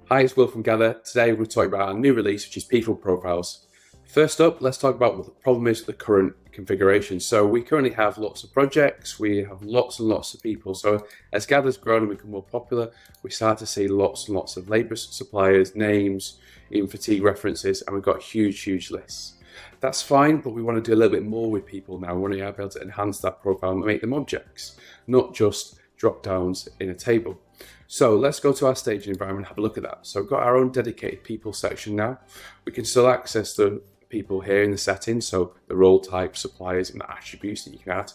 Hi, it's Will from Gather. Today we're talking about our new release, which is people profiles. First up, let's talk about what the problem is with the current configuration. So we currently have lots of projects, we have lots and lots of people. So as Gather's grown and become more popular, we start to see lots and lots of labor suppliers, names, even fatigue references, and we've got huge lists. That's fine, but we want to do a little bit more with people now. We want to be able to enhance that profile and make them objects, not just drop downs in a table. So let's go to our staging environment and have a look at that. So we've got our own dedicated people section now. We can still access the people here in the settings, so the role type, suppliers, and the attributes that you can add.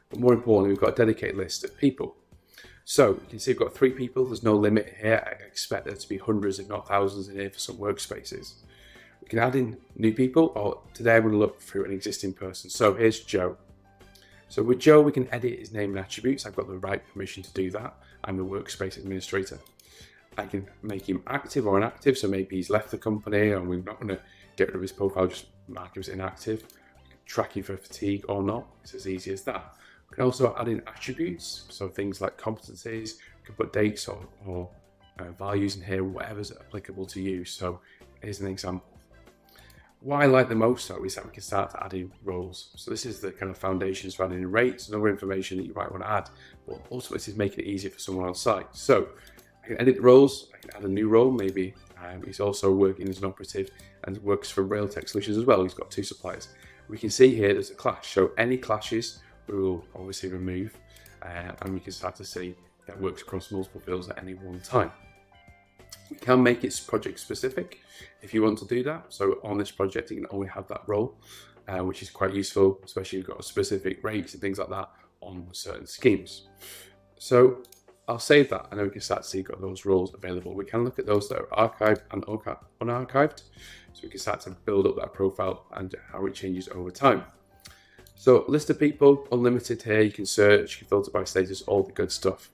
But more importantly, we've got a dedicated list of people. So you can see we've got 3 people. There's no limit here. I expect there to be hundreds, if not thousands, in here for some workspaces. We can add in new people, or today I'm going to look through an existing person. So here's Joe. So with Joe, we can edit his name and attributes. I've got the right permission to do that. I'm the workspace administrator. I can make him active or inactive. So maybe he's left the company and we're not going to get rid of his profile, just mark him as inactive. We can track him for fatigue or not. It's as easy as that. We can also add in attributes. So things like competencies, we can put dates or values in here, whatever's applicable to you. So here's an example. What I like the most though is that we can start adding roles. So this is the kind of foundations for adding rates and other information that you might want to add, but ultimately this is making it easier for someone on site. So I can edit the roles, I can add a new role, maybe he's also working as an operative and works for Rail Tech Solutions as well. He's got 2 suppliers. We can see here there's a clash, so any clashes we will obviously remove, and we can start to see that works across multiple fields at any one time. We can make it project specific if you want to do that. So on this project, you can only have that role, which is quite useful, especially if you've got specific rates and things like that on certain schemes. So I'll save that, and then we can start to see got those roles available. We can look at those that are archived and unarchived, so we can start to build up that profile and how it changes over time. So list of people, unlimited here. You can search, you can filter by status, all the good stuff.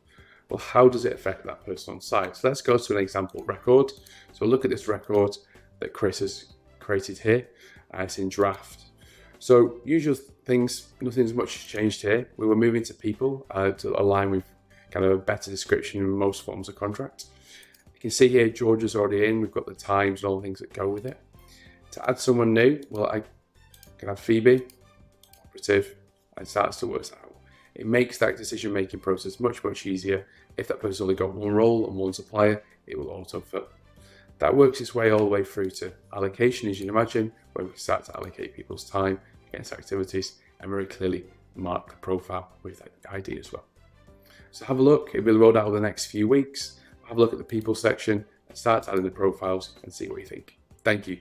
Well, how does it affect that person on site? So let's go to an example record. So look at this record that Chris has created here. It's in draft. So usual things, nothing's much changed here. We were moving to people to align with kind of a better description in most forms of contract. You can see here Georgia's already in. We've got the times and all the things that go with it. To add someone new, well, I can add Phoebe, operative, and starts to work out. It makes that decision-making process much easier. If that person's only got one role and one supplier, it will autofill. That works its way all the way through to allocation, as you can imagine, where we can start to allocate people's time against activities and very clearly mark the profile with that ID as well. So have a look. It will roll out over the next few weeks. Have a look at the people section and start adding the profiles and see what you think. Thank you.